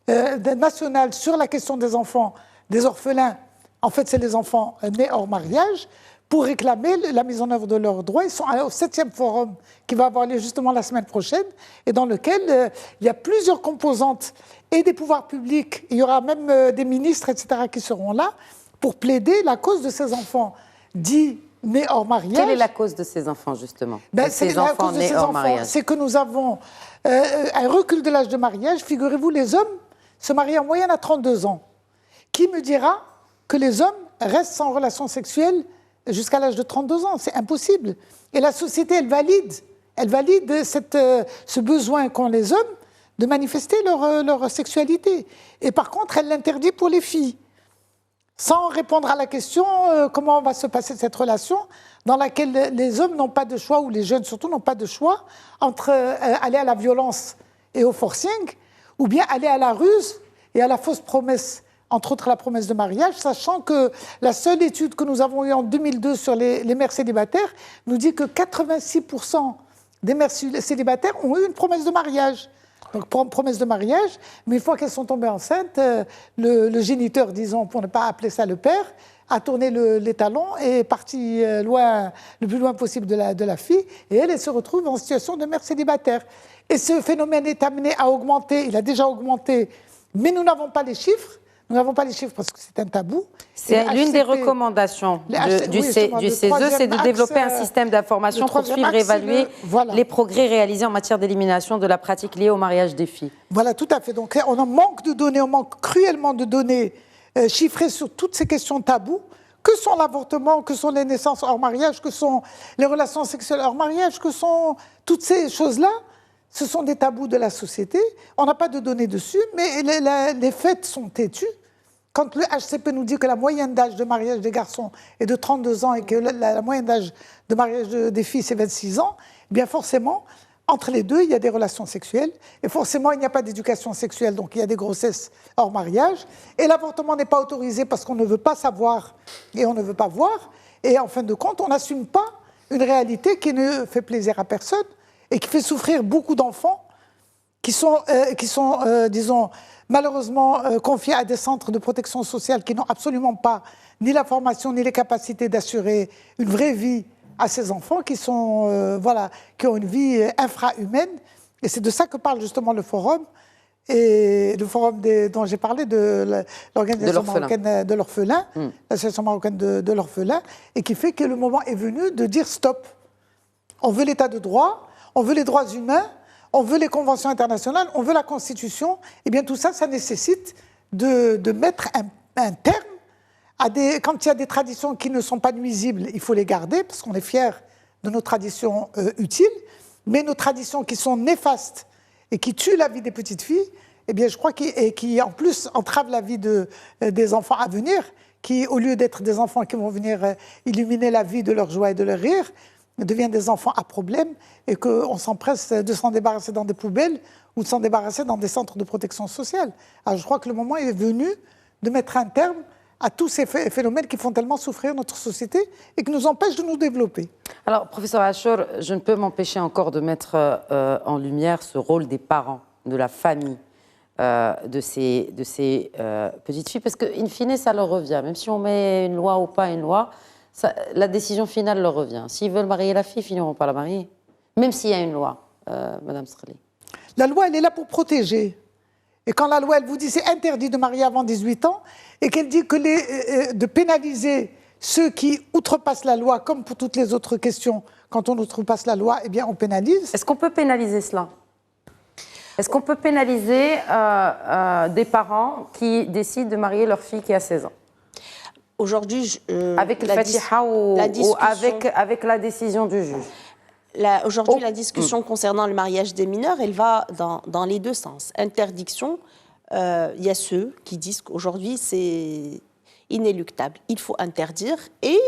national sur la question des enfants, des orphelins. En fait, c'est les enfants nés hors mariage, pour réclamer la mise en œuvre de leurs droits. Ils sont au 7e forum qui va avoir lieu justement la semaine prochaine, et dans lequel il y a plusieurs composantes et des pouvoirs publics. Il y aura même des ministres, etc., qui seront là, pour plaider la cause de ces enfants dits nés hors mariage. Quelle est la cause de ces enfants, justement? Ces enfants nés hors mariage. C'est que nous avons un recul de l'âge de mariage. Figurez-vous, les hommes se marient en moyenne à 32 ans. Qui me dira que les hommes restent sans relation sexuelle jusqu'à l'âge de 32 ans? C'est impossible. Et la société, elle valide ce besoin qu'ont les hommes de manifester leur sexualité. Et par contre, elle l'interdit pour les filles. Sans répondre à la question comment va se passer cette relation dans laquelle les hommes n'ont pas de choix, ou les jeunes surtout n'ont pas de choix, entre aller à la violence et au forcing, ou bien aller à la ruse et à la fausse promesse, entre autres la promesse de mariage, sachant que la seule étude que nous avons eue en 2002 sur les mères célibataires nous dit que 86% des mères célibataires ont eu une promesse de mariage. Donc, promesse de mariage, mais une fois qu'elles sont tombées enceintes, le géniteur, disons, pour ne pas appeler ça le père, a tourné les talons et est parti le plus loin possible de la fille, et elle se retrouve en situation de mère célibataire. Et ce phénomène est amené à augmenter, il a déjà augmenté, mais nous n'avons pas les chiffres. Nous n'avons pas les chiffres parce que c'est un tabou. C'est l'une des recommandations du CESE, c'est de développer un système d'information pour suivre et évaluer les progrès réalisés en matière d'élimination de la pratique liée au mariage des filles. Voilà, tout à fait. Donc on en manque de données, on manque cruellement de données chiffrées sur toutes ces questions tabous. Que sont l'avortement, que sont les naissances hors mariage, que sont les relations sexuelles hors mariage, que sont toutes ces choses-là. Ce sont des tabous de la société. On n'a pas de données dessus, mais les faits sont têtus. Quand le HCP nous dit que la moyenne d'âge de mariage des garçons est de 32 ans et que la moyenne d'âge de mariage des filles, c'est 26 ans, eh bien forcément, entre les deux, il y a des relations sexuelles. Et forcément, il n'y a pas d'éducation sexuelle, donc il y a des grossesses hors mariage. Et l'avortement n'est pas autorisé parce qu'on ne veut pas savoir et on ne veut pas voir. Et en fin de compte, on n'assume pas une réalité qui ne fait plaisir à personne et qui fait souffrir beaucoup d'enfants qui sont disons, malheureusement confiés à des centres de protection sociale qui n'ont absolument pas ni la formation ni les capacités d'assurer une vraie vie à ces enfants qui sont, qui ont une vie infra-humaine. Et c'est de ça que parle justement le forum. Et le forum dont j'ai parlé, de l'Organisation marocaine de l'orphelin, l'Association marocaine de l'orphelin, et qui fait que le moment est venu de dire stop. On veut l'état de droit, on veut les droits humains, on veut les conventions internationales, on veut la Constitution. Et bien tout ça, ça nécessite de mettre un terme à quand il y a des traditions qui ne sont pas nuisibles, il faut les garder, parce qu'on est fiers de nos traditions utiles, mais nos traditions qui sont néfastes et qui tuent la vie des petites filles, eh bien, je crois qui en plus entravent la vie des enfants à venir, qui, au lieu d'être des enfants qui vont venir illuminer la vie de leur joie et de leur rire, deviennent des enfants à problème et qu'on s'empresse de s'en débarrasser dans des poubelles ou de s'en débarrasser dans des centres de protection sociale. Alors, je crois que le moment est venu de mettre un terme à tous ces phénomènes qui font tellement souffrir notre société et qui nous empêchent de nous développer. Alors, professeur Achour, je ne peux m'empêcher encore de mettre en lumière ce rôle des parents, de la famille de ces petites filles, parce qu'in fine, ça leur revient. Même si on met une loi ou pas une loi, la décision finale leur revient. S'ils veulent marier la fille, ils finiront par la marier. Même s'il y a une loi, Madame Sreli. La loi, elle est là pour protéger. Et quand la loi, elle vous dit c'est interdit de marier avant 18 ans, et qu'elle dit que de pénaliser ceux qui outrepassent la loi, comme pour toutes les autres questions, quand on outrepasse la loi, eh bien on pénalise. Est-ce qu'on peut pénaliser cela ? Est-ce qu'on peut pénaliser des parents qui décident de marier leur fille qui a 16 ans ? Aujourd'hui, avec le Fatiha ou avec la décision du juge. Aujourd'hui, la discussion concernant le mariage des mineurs, elle va dans les deux sens. Interdiction, il y a ceux qui disent qu'aujourd'hui, c'est inéluctable. Il faut interdire et,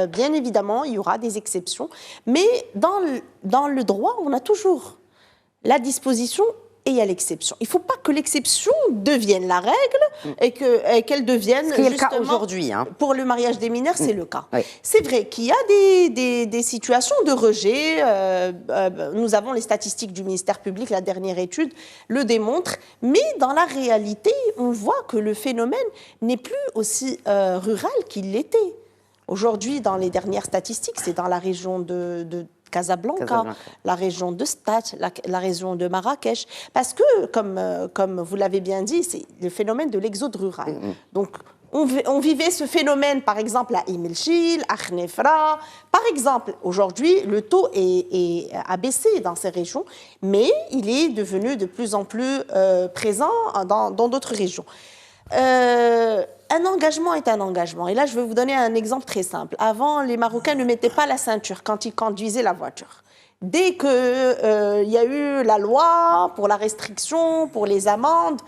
bien évidemment, il y aura des exceptions. Mais dans le droit, on a toujours la disposition et il y a l'exception. Il ne faut pas que l'exception devienne la règle et qu'elle devienne ce qui est justement... le cas aujourd'hui. Hein. Pour le mariage des mineurs, c'est le cas. Oui. C'est vrai qu'il y a des situations de rejet. Nous avons les statistiques du ministère public, la dernière étude le démontre. Mais dans la réalité, on voit que le phénomène n'est plus aussi rural qu'il l'était. Aujourd'hui, dans les dernières statistiques, c'est dans la région de Casablanca, la région de Stade, la région de Marrakech. Parce que, comme vous l'avez bien dit, c'est le phénomène de l'exode rural. Donc, on vivait ce phénomène, par exemple, à Imilchil, à Khnefra. Par exemple, aujourd'hui, le taux a baissé dans ces régions, mais il est devenu de plus en plus présent dans d'autres régions. Un engagement est un engagement. Et là, je vais vous donner un exemple très simple. Avant, les Marocains ne mettaient pas la ceinture quand ils conduisaient la voiture. Dès qu'il y a eu la loi pour la restriction, pour les amendes,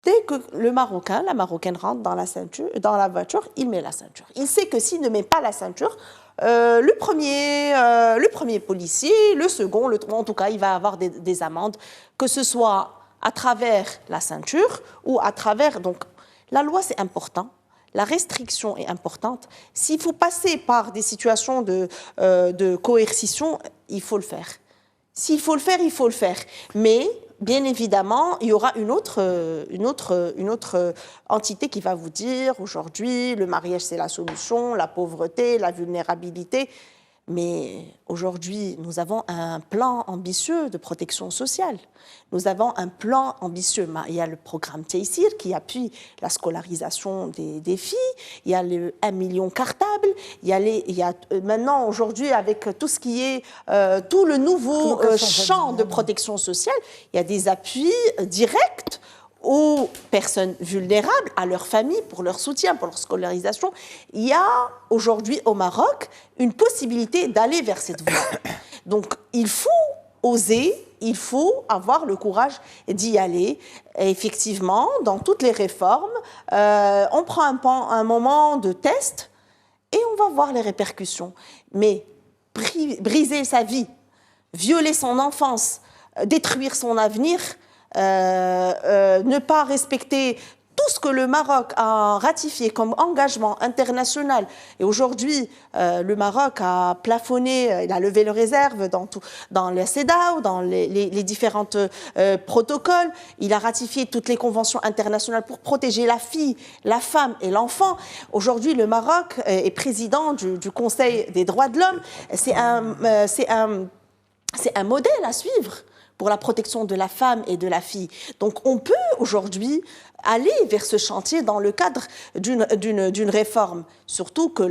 dès que la Marocaine rentre dans la voiture, il met la ceinture. Il sait que s'il ne met pas la ceinture, le premier policier, le second, le troisième, en tout cas, il va avoir des amendes, que ce soit à travers la ceinture ou à travers... Donc, la loi, c'est important. La restriction est importante. S'il faut passer par des situations de coercition, il faut le faire. S'il faut le faire, il faut le faire. Mais, bien évidemment, il y aura une autre entité qui va vous dire, aujourd'hui, le mariage, c'est la solution, la pauvreté, la vulnérabilité. Mais aujourd'hui, nous avons un plan ambitieux de protection sociale. Nous avons un plan ambitieux. Il y a le programme Taysir qui appuie la scolarisation des filles. Il y a le 1 million cartable. Il y a maintenant, aujourd'hui, avec tout ce qui est tout le nouveau champ de protection sociale, il y a des appuis directs aux personnes vulnérables, à leurs familles, pour leur soutien, pour leur scolarisation. Il y a aujourd'hui au Maroc une possibilité d'aller vers cette voie. Donc il faut oser, il faut avoir le courage d'y aller. Et effectivement, dans toutes les réformes, on prend un moment de test et on va voir les répercussions. Mais briser sa vie, violer son enfance, détruire son avenir, ne pas respecter tout ce que le Maroc a ratifié comme engagement international. Et aujourd'hui, le Maroc a plafonné, il a levé les réserves dans la CEDAW, dans les différents protocoles. Il a ratifié toutes les conventions internationales pour protéger la fille, la femme et l'enfant. Aujourd'hui, le Maroc est président du Conseil des droits de l'homme. C'est un modèle à suivre pour la protection de la femme et de la fille. Donc on peut aujourd'hui aller vers ce chantier dans le cadre d'une réforme. Surtout que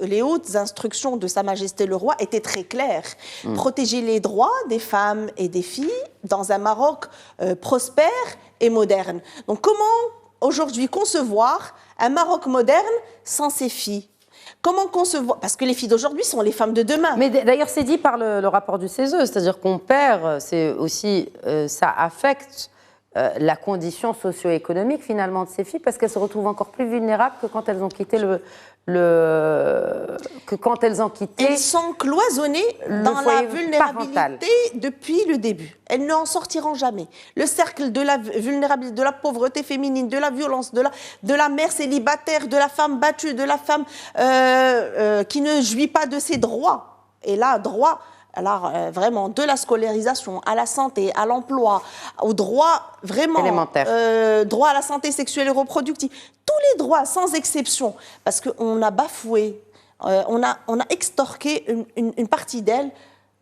les hautes instructions de Sa Majesté le Roi étaient très claires. Protéger les droits des femmes et des filles dans un Maroc prospère et moderne. Donc comment aujourd'hui concevoir un Maroc moderne sans ces filles ? Comment concevoir? Parce que les filles d'aujourd'hui sont les femmes de demain. Mais d'ailleurs, c'est dit par le rapport du CESE, c'est-à-dire qu'on perd, c'est aussi, ça affecte la condition socio-économique finalement de ces filles parce qu'elles se retrouvent encore plus vulnérables que quand elles ont quitté Elles sont cloisonnées dans la vulnérabilité parental. depuis le début. Elles n'en sortiront jamais. Le cercle de la vulnérabilité, de la pauvreté féminine, de la violence, de la mère célibataire, de la femme battue, de la femme qui ne jouit pas de ses droits. Et là, droit... Alors, vraiment, de la scolarisation à la santé, à l'emploi, au droit vraiment élémentaire, droit à la santé sexuelle et reproductive, tous les droits sans exception, parce qu'on a bafoué, on a extorqué une partie d'elle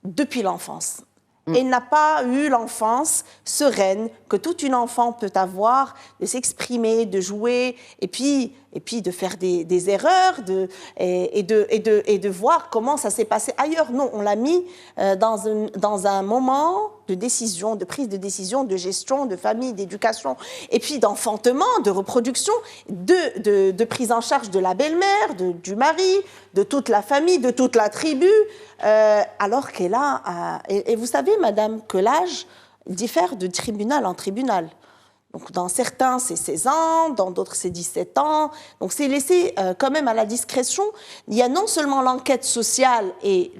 depuis l'enfance. Elle n'a pas eu l'enfance sereine que toute une enfant peut avoir, de s'exprimer, de jouer, et puis de faire des erreurs, et de voir comment ça s'est passé ailleurs. Non, on l'a mis dans un moment de décision, de prise de décision, de gestion, de famille, d'éducation, et puis d'enfantement, de reproduction, de prise en charge de la belle-mère, du mari, de toute la famille, de toute la tribu, alors qu'elle a... Et vous savez, madame, que l'âge diffère de tribunal en tribunal. Donc, dans certains, c'est 16 ans, dans d'autres, c'est 17 ans. Donc, c'est laissé quand même à la discrétion. Il y a non seulement l'enquête sociale et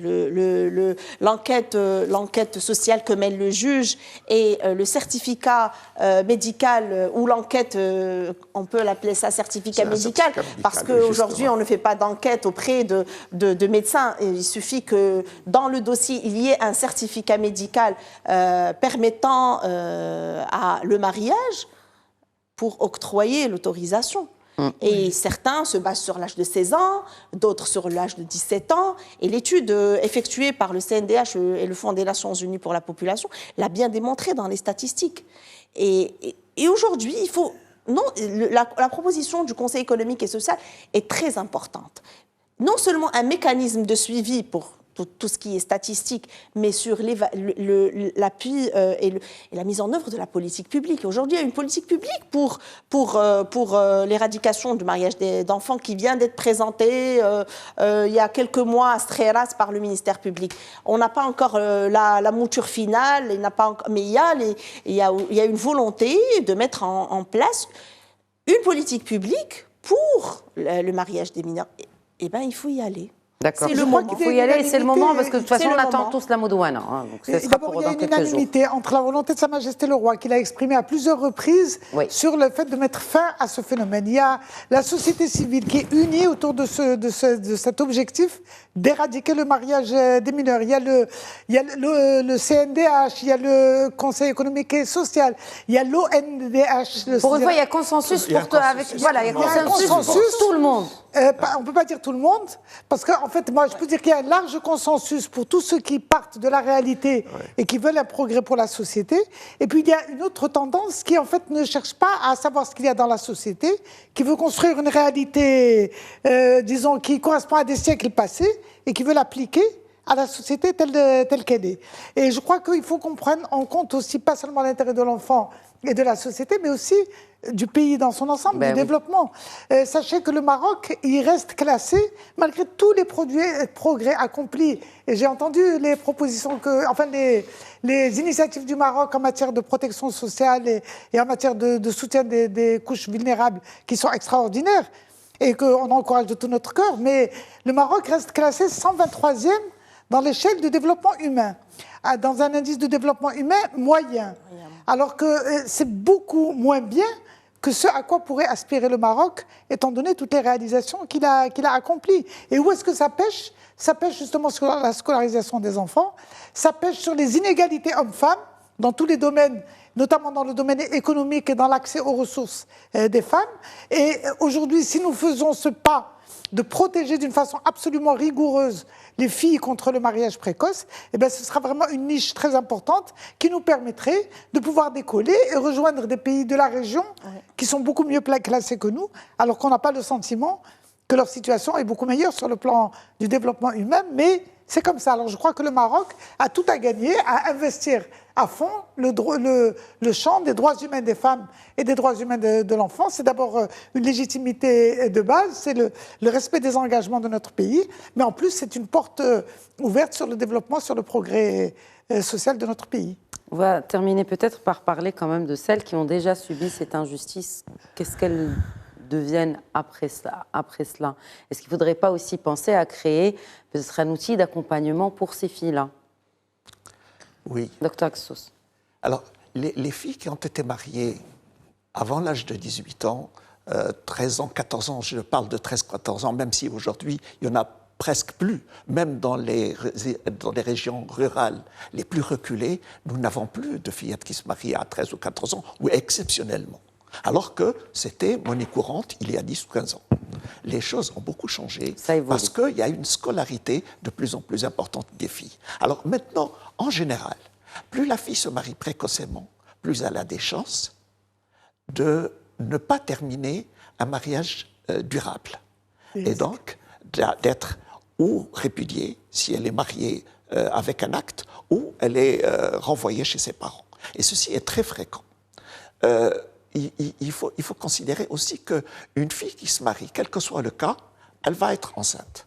l'enquête sociale que mène le juge et le certificat médical ou l'enquête, on peut l'appeler ça certificat médical, parce qu'aujourd'hui, on ne fait pas d'enquête auprès de médecins. Il suffit que dans le dossier, il y ait un certificat médical permettant le mariage pour octroyer l'autorisation. Et certains se basent sur l'âge de 16 ans, d'autres sur l'âge de 17 ans. Et l'étude effectuée par le CNDH et le Fonds des Nations Unies pour la population l'a bien démontré dans les statistiques. Et aujourd'hui, il faut... Non, la proposition du Conseil économique et social est très importante. Non seulement un mécanisme de suivi pour tout ce qui est statistique, mais sur l'appui et la mise en œuvre de la politique publique. Aujourd'hui, il y a une politique publique pour l'éradication du mariage d'enfants qui vient d'être présentée il y a quelques mois à Streiras par le ministère public. On n'a pas encore la mouture finale, mais il y a une volonté de mettre en place une politique publique pour le mariage des mineurs. Eh bien, il faut y aller. D'accord. C'est le moment. Il faut y aller, c'est le moment, parce que de toute façon, on attend tous la Moudouana. D'abord, il y a une unanimité entre la volonté de Sa Majesté le Roi, qu'il a exprimée à plusieurs reprises, sur le fait de mettre fin à ce phénomène. Il y a la société civile qui est unie autour de cet objectif d'éradiquer le mariage des mineurs. Il y a le CNDH, il y a le Conseil économique et social, il y a l'ONDH. Pour une fois, il y a consensus pour tout le monde. On ne peut pas dire tout le monde, parce qu'en fait, moi, je peux dire qu'il y a un large consensus pour tous ceux qui partent de la réalité et qui veulent un progrès pour la société. Et puis, il y a une autre tendance qui, en fait, ne cherche pas à savoir ce qu'il y a dans la société, qui veut construire une réalité, disons, qui correspond à des siècles passés et qui veut l'appliquer à la société telle qu'elle est. Et je crois qu'il faut qu'on prenne en compte aussi, pas seulement l'intérêt de l'enfant et de la société, mais aussi du pays dans son ensemble, du développement. Sachez que le Maroc, il reste classé, malgré tous les progrès accomplis. Et j'ai entendu les propositions, les initiatives du Maroc en matière de protection sociale et en matière de soutien des couches vulnérables qui sont extraordinaires et qu'on encourage de tout notre cœur. Mais le Maroc reste classé 123e dans l'échelle du développement humain, dans un indice de développement humain moyen. Alors que c'est beaucoup moins bien que ce à quoi pourrait aspirer le Maroc, étant donné toutes les réalisations qu'il a accomplies. Et où est-ce que ça pêche? Ça pêche justement sur la scolarisation des enfants, ça pêche sur les inégalités hommes-femmes dans tous les domaines, notamment dans le domaine économique et dans l'accès aux ressources des femmes. Et aujourd'hui, si nous faisons ce pas de protéger d'une façon absolument rigoureuse les filles contre le mariage précoce, eh bien, ce sera vraiment une niche très importante qui nous permettrait de pouvoir décoller et rejoindre des pays de la région qui sont beaucoup mieux classés que nous, alors qu'on n'a pas le sentiment que leur situation est beaucoup meilleure sur le plan du développement humain, mais c'est comme ça. Alors je crois que le Maroc a tout à gagner à investir à fond le champ des droits humains des femmes et des droits humains de l'enfant. C'est d'abord une légitimité de base, c'est le respect des engagements de notre pays, mais en plus c'est une porte ouverte sur le développement, sur le progrès social de notre pays. On va terminer peut-être par parler quand même de celles qui ont déjà subi cette injustice. Qu'est-ce qu'elles deviennent après cela? Est-ce qu'il ne faudrait pas aussi penser à créer peut-être un outil d'accompagnement pour ces filles-là? Oui. Docteur Axos. Alors, les filles qui ont été mariées avant l'âge de 18 ans, 13 ans, 14 ans, je parle de 13-14 ans, même si aujourd'hui, il y en a presque plus. Même dans les régions rurales les plus reculées, nous n'avons plus de fillettes qui se marient à 13 ou 14 ans, ou exceptionnellement. Alors que c'était monnaie courante il y a 10 ou 15 ans. Les choses ont beaucoup changé parce qu'il y a une scolarité de plus en plus importante des filles. Alors maintenant, en général, plus la fille se marie précocement, plus elle a des chances de ne pas terminer un mariage durable. Et donc, d'être ou répudiée si elle est mariée avec un acte, ou elle est renvoyée chez ses parents. Et ceci est très fréquent. Il faut considérer aussi qu'une fille qui se marie, quel que soit le cas, elle va être enceinte.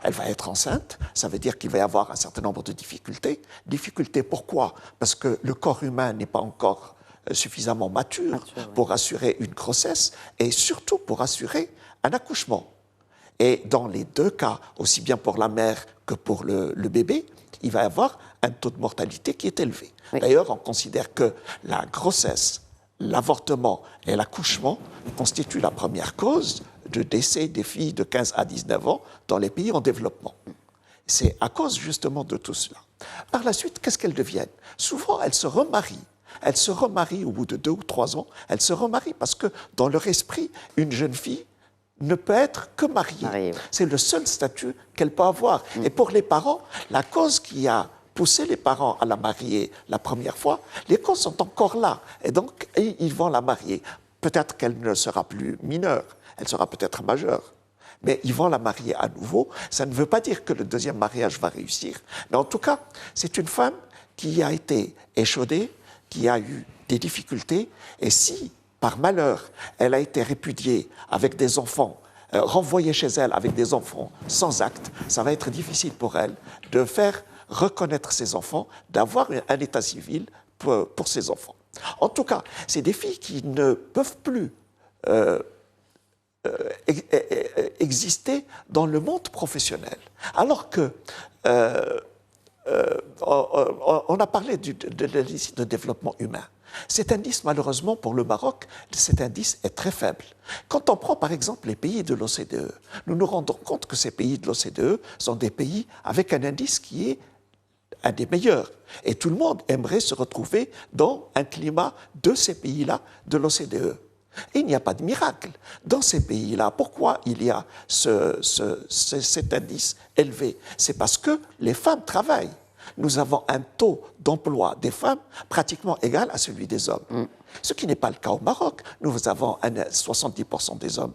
Elle va être enceinte, ça veut dire qu'il va y avoir un certain nombre de difficultés. Difficultés pourquoi? Parce que le corps humain n'est pas encore suffisamment mature pour assurer une grossesse et surtout pour assurer un accouchement. Et dans les deux cas, aussi bien pour la mère que pour le bébé, il va y avoir un taux de mortalité qui est élevé. Oui. D'ailleurs, on considère que la grossesse, l'avortement et l'accouchement constituent la première cause de décès des filles de 15 à 19 ans dans les pays en développement. C'est à cause justement de tout cela. Par la suite, qu'est-ce qu'elles deviennent? Souvent, elles se remarient. Elles se remarient au bout de 2 ou 3 ans. Elles se remarient parce que dans leur esprit, une jeune fille ne peut être que mariée. C'est le seul statut qu'elle peut avoir. Et pour les parents, la cause qui a poussé les parents à la marier la première fois, les causes sont encore là. Et donc, ils vont la marier. Peut-être qu'elle ne sera plus mineure, elle sera peut-être majeure. Mais ils vont la marier à nouveau. Ça ne veut pas dire que le deuxième mariage va réussir. Mais en tout cas, c'est une femme qui a été échaudée, qui a eu des difficultés. Et si, par malheur, elle a été répudiée avec des enfants, renvoyée chez elle avec des enfants sans acte, ça va être difficile pour elle de faire reconnaître ses enfants, d'avoir un état civil pour ses enfants. En tout cas, c'est des filles qui ne peuvent plus exister dans le monde professionnel. Alors que on a parlé de l'indice de développement humain. Cet indice, malheureusement, pour le Maroc, cet indice est très faible. Quand on prend, par exemple, les pays de l'OCDE, nous nous rendons compte que ces pays de l'OCDE sont des pays avec un indice qui est un des meilleurs. Et tout le monde aimerait se retrouver dans un climat de ces pays-là, de l'OCDE. Et il n'y a pas de miracle. Dans ces pays-là, pourquoi il y a cet indice élevé? C'est parce que les femmes travaillent. Nous avons un taux d'emploi des femmes pratiquement égal à celui des hommes. Ce qui n'est pas le cas au Maroc. Nous avons 70% des hommes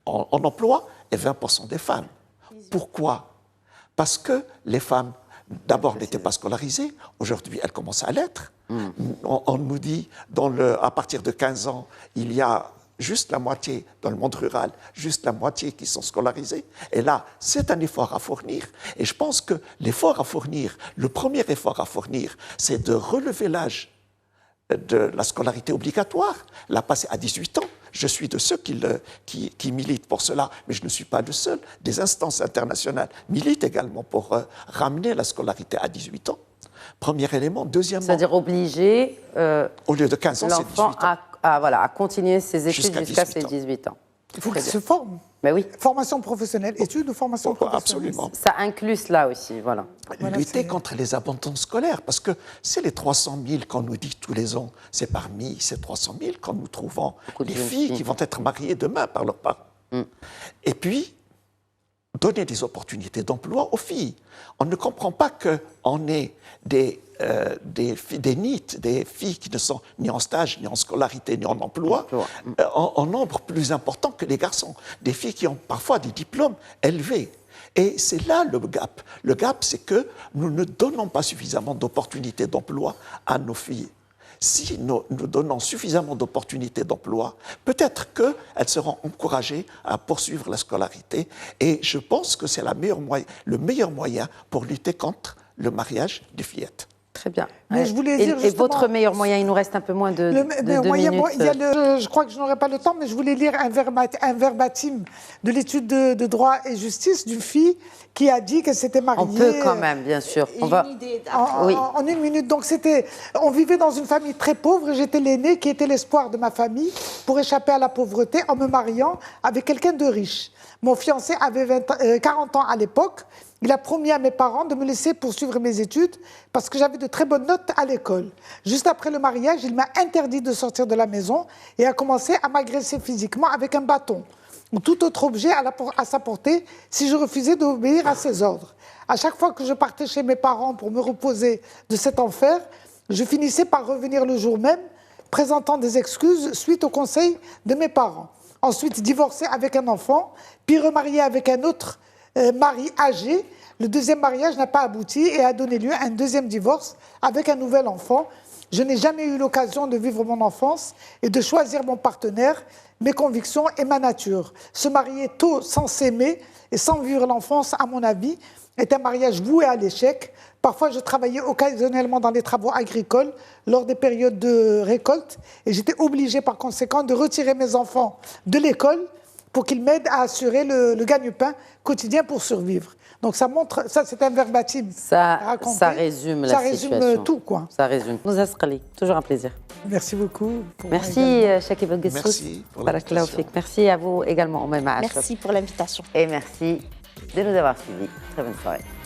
en emploi et 20% des femmes. Pourquoi? Parce que les femmes, d'abord, n'étaient pas scolarisées. Aujourd'hui, elles commencent à l'être. On nous dit, à partir de 15 ans, il y a juste la moitié, dans le monde rural, juste la moitié qui sont scolarisés. Et là, c'est un effort à fournir. Et je pense que l'effort à fournir, le premier effort à fournir, c'est de relever l'âge de la scolarité obligatoire, la passer à 18 ans. Je suis de ceux qui militent pour cela, mais je ne suis pas le seul. Des instances internationales militent également pour ramener la scolarité à 18 ans. Premier élément. Deuxièmement... C'est-à-dire obliger au lieu de 15 ans, c'est 18 ans. À continuer ses études jusqu'à ses 18 ans. Il faut qu'il se forme. Mais oui. Formation professionnelle, études ou formation professionnelle. Absolument. Ça inclut cela aussi, voilà. Lutter contre les abandons scolaires, parce que c'est les 300 000 qu'on nous dit tous les ans. C'est parmi ces 300 000 que nous trouvons les filles qui vont être mariées demain par leurs parents. Et puis, donner des opportunités d'emploi aux filles. On ne comprend pas qu'on ait des NEET, des filles qui ne sont ni en stage, ni en scolarité, ni en emploi, en nombre plus important que les garçons. Des filles qui ont parfois des diplômes élevés. Et c'est là le gap. Le gap, c'est que nous ne donnons pas suffisamment d'opportunités d'emploi à nos filles. Si nous donnons suffisamment d'opportunités d'emploi, peut-être qu'elles seront encouragées à poursuivre la scolarité. Et je pense que c'est le meilleur moyen pour lutter contre le mariage des fillettes. Très bien. Mais je voulais dire et votre meilleur moyen, il nous reste un peu moins de 2 minutes. Je crois que je n'aurai pas le temps, mais je voulais lire un verbatim de l'étude de droit et justice d'une fille qui a dit qu'elle s'était mariée. On peut quand même, bien sûr. En 1 minute. Donc on vivait dans une famille très pauvre et j'étais l'aînée qui était l'espoir de ma famille pour échapper à la pauvreté en me mariant avec quelqu'un de riche. Mon fiancé avait 40 ans à l'époque. Il a promis à mes parents de me laisser poursuivre mes études parce que j'avais de très bonnes notes à l'école. Juste après le mariage, il m'a interdit de sortir de la maison et a commencé à m'agresser physiquement avec un bâton ou tout autre objet à sa portée si je refusais d'obéir à ses ordres. À chaque fois que je partais chez mes parents pour me reposer de cet enfer, je finissais par revenir le jour même, présentant des excuses suite au conseil de mes parents. Ensuite, divorcé avec un enfant, puis remarié avec un autre mari âgé. Le deuxième mariage n'a pas abouti et a donné lieu à un deuxième divorce avec un nouvel enfant. Je n'ai jamais eu l'occasion de vivre mon enfance et de choisir mon partenaire, mes convictions et ma nature. Se marier tôt sans s'aimer et sans vivre l'enfance, à mon avis, est un mariage voué à l'échec. Parfois, je travaillais occasionnellement dans les travaux agricoles lors des périodes de récolte et j'étais obligée par conséquent de retirer mes enfants de l'école pour qu'ils m'aident à assurer le gagne-pain quotidien pour survivre. Donc ça montre, ça c'est un verbatim raconté. Ça résume la situation. Ça résume tout, quoi. Ça résume. Moussa Sqali, toujours un plaisir. Merci beaucoup. Merci Chakib El Guessous. Merci pour l'invitation. Merci à vous également. Merci pour l'invitation. Et merci de nous avoir suivis. Très bonne soirée.